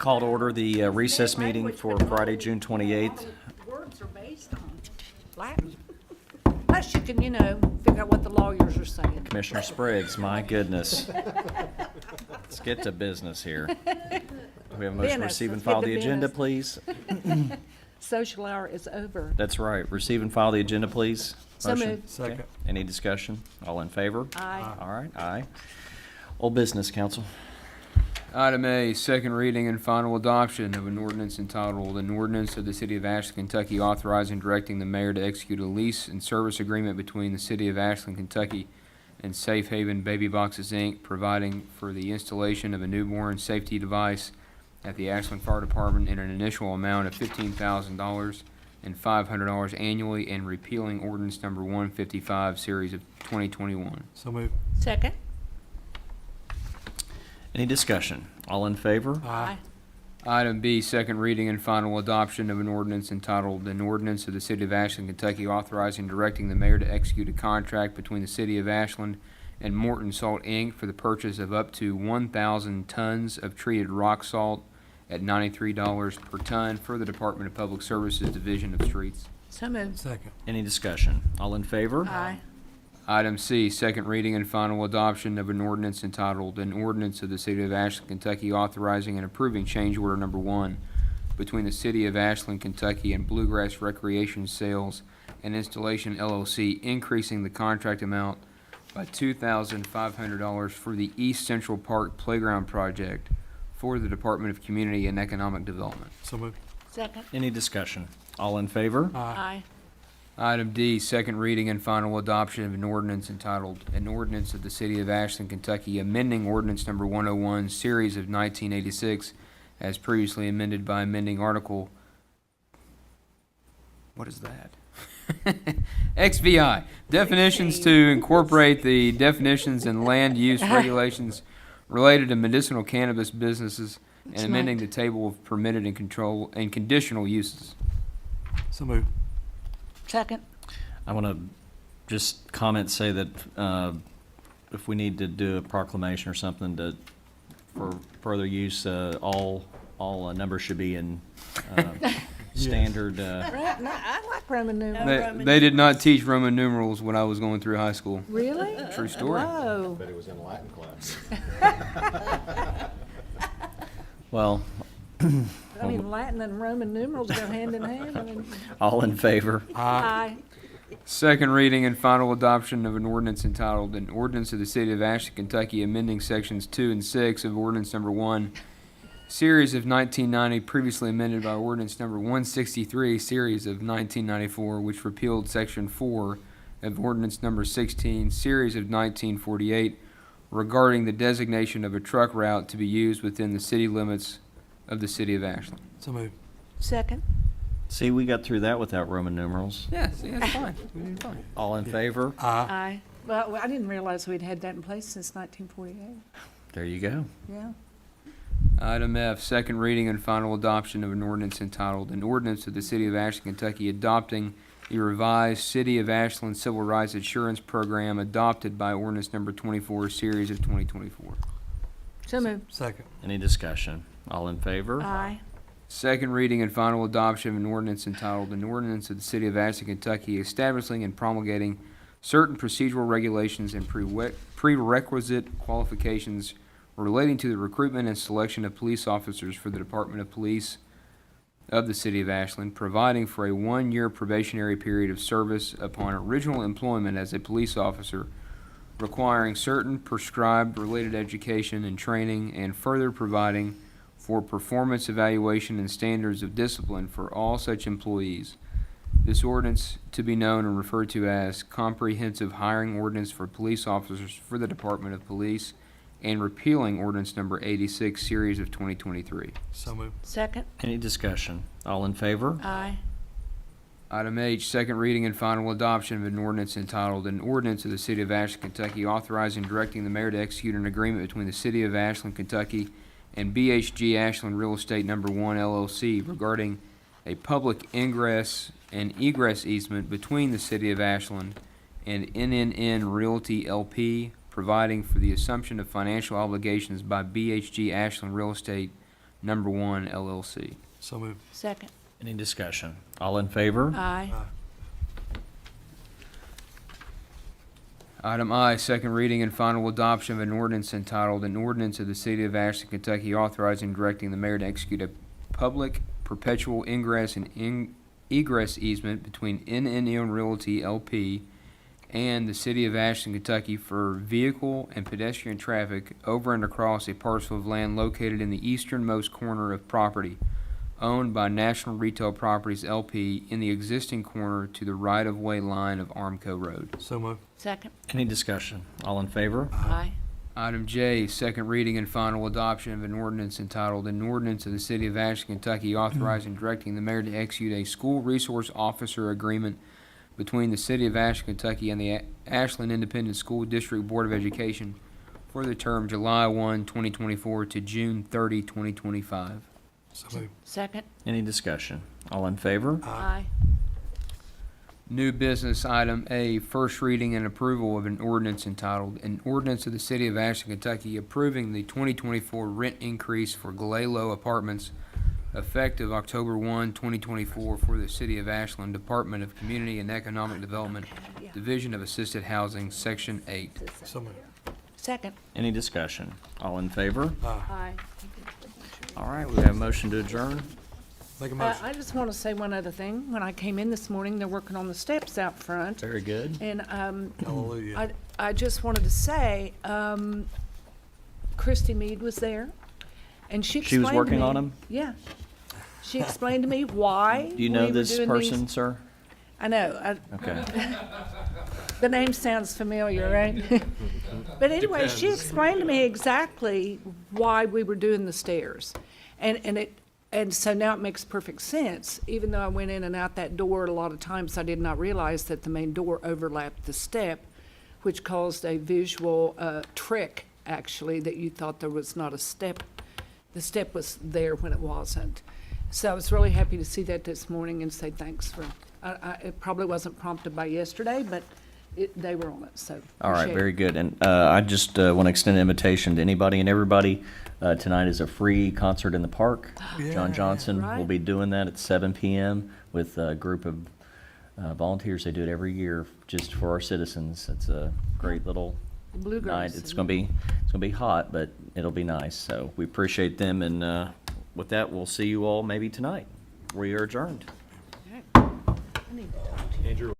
Call to order the recess meeting for Friday, June 28th. Words are based on Latin. Plus you can, figure out what the lawyers are saying. Commissioner Spriggs, my goodness. Let's get to business here. We have a motion to Business, receive and let's file get the to agenda, business. please. Social hour is over. That's right. Receive and file the agenda, please. So Motion? moved. Second. Okay. Any discussion? All in favor? Aye. All right, aye. Old business, council. Item A, second reading and final adoption of an ordinance entitled, "An Ordinance of the City of Ashland, Kentucky authorizing and directing the mayor to execute a lease and service agreement between the City of Ashland, Kentucky and Safe Haven Baby Boxes, Inc., providing for the installation of a newborn safety device at the Ashland Fire Department in an initial amount of $15,000 and $500 annually, and repealing ordinance number 155, series of 2021. So moved. Second. Any discussion? All in favor? Aye. Item B, second reading and final adoption of an ordinance entitled, "An Ordinance of the City of Ashland, Kentucky authorizing and directing the mayor to execute a contract between the City of Ashland and Morton Salt, Inc. for the purchase of up to 1,000 tons of treated rock salt at $93 per ton for the Department of Public Services Division of Streets." So moved. Second. Any discussion? All in favor? Aye. Item C, second reading and final adoption of an ordinance entitled, "An Ordinance of the City of Ashland, Kentucky authorizing and approving change order number 1 between the City of Ashland, Kentucky and Bluegrass Recreation Sales and Installation LLC, increasing the contract amount by $2,500 for the East Central Park Playground Project for the Department of Community and Economic Development." So moved. Second. Any discussion? All in favor? Aye. Item D, second reading and final adoption of an ordinance entitled, "An Ordinance of the City of Ashland, Kentucky amending ordinance number 101, series of 1986, as previously amended by amending article," what is that? XVI, definitions to incorporate the definitions and land use regulations related to medicinal cannabis businesses, and amending the table of permitted and control and conditional uses. So moved. Second. I want to just comment, say that if we need to do a proclamation or something for further use, all numbers should be in standard. I like Roman numerals. They did not teach Roman numerals when I was going through high school. Really? True story. Whoa. But it was in Latin class. Well, I mean, Latin and Roman numerals go hand in hand. I mean, all in favor? aye. Second reading and final adoption of an ordinance entitled, "An Ordinance of the City of Ashland, Kentucky amending sections 2 and 6 of ordinance number 1, series of 1990, previously amended by ordinance number 163, series of 1994, which repealed section 4 of ordinance number 16, series of 1948, regarding the designation of a truck route to be used within the city limits of the City of Ashland." So moved. Second. See, we got through that without Roman numerals. Yeah, see, that's fine. We did fine. All in favor? Aye. Well, I didn't realize we'd had that in place since 1948. There you go. Yeah. Item F, second reading and final adoption of an ordinance entitled, "An Ordinance of the City of Ashland, Kentucky adopting the revised City of Ashland Civil Rights Assurance Program adopted by ordinance number 24, series of 2024. So moved. Second. Any discussion? All in favor? Aye. Second reading and final adoption of an ordinance entitled, "An Ordinance of the City of Ashland, Kentucky establishing and promulgating certain procedural regulations and prerequisite qualifications relating to the recruitment and selection of police officers for the Department of Police of the City of Ashland, providing for a 1-year probationary period of service upon original employment as a police officer, requiring certain prescribed related education and training, and further providing for performance evaluation and standards of discipline for all such employees. This ordinance to be known and referred to as Comprehensive Hiring Ordinance for Police Officers for the Department of Police, and repealing ordinance number 86, series of 2023. So moved. Second. Any discussion? All in favor? Aye. Item H, second reading and final adoption of an ordinance entitled, "An Ordinance of the City of Ashland, Kentucky authorizing and directing the mayor to execute an agreement between the City of Ashland, Kentucky and BHG Ashland Real Estate Number 1 LLC regarding a public ingress and egress easement between the City of Ashland and NNN Realty LP, providing for the assumption of financial obligations by BHG Ashland Real Estate Number One LLC. So moved. Second. Any discussion? All in favor? Aye. Item I, second reading and final adoption of an ordinance entitled, "An Ordinance of the City of Ashland, Kentucky authorizing and directing the mayor to execute a public perpetual ingress and egress easement between NNN Realty LP and the City of Ashland, Kentucky for vehicle and pedestrian traffic over and across a parcel of land located in the easternmost corner of property owned by National Retail Properties LP in the existing corner to the right-of-way line of Armco Road." So moved. Second. Any discussion? All in favor? Aye. Item J, second reading and final adoption of an ordinance entitled, "An Ordinance of the City of Ashland, Kentucky authorizing and directing the mayor to execute a school resource officer agreement between the City of Ashland, Kentucky and the Ashland Independent School District Board of Education for the term July 1, 2024 to June 30, 2025. So moved. Second. Any discussion? All in favor? Aye. New business item A, first reading and approval of an ordinance entitled, "An Ordinance of the City of Ashland, Kentucky approving the 2024 rent increase for Galelo Apartments effective October 1, 2024 for the City of Ashland Department of Community and Economic Development, Division of Assisted Housing, Section 8. So moved. Second. Any discussion? All in favor? Aye. All right, we have a motion to adjourn. Make a motion. I just want to say one other thing. When I came in this morning, they're working on the steps out front. Very good. And Hallelujah. I just wanted to say, Christy Mead was there, and she She was explained to working me- on them? Yeah. She explained to me why. Do you know we were this doing person, these. sir? I know. Okay. The name sounds familiar, right? But anyway, she explained to me exactly why we were doing the stairs. And so now it makes perfect sense. Even though I went in and out that door a lot of times, I did not realize that the main door overlapped the step, which caused a visual trick, actually, that you thought there was not a step. The step was there when it wasn't. So I was really happy to see that this morning and say thanks for, it probably wasn't prompted by yesterday, but they were on it, so. All right, appreciate very it. good. And I just want to extend an invitation to anybody and everybody. Tonight is a free concert in the park. John Johnson will Right. be doing that at 7 p.m. with a group of volunteers. They do it every year just for our citizens. It's a great little Bluegrass. night. It's gonna be hot, but it'll be nice. So we appreciate them. And with that, we'll see you all maybe tonight. We are adjourned. I need to talk to you. Andrew.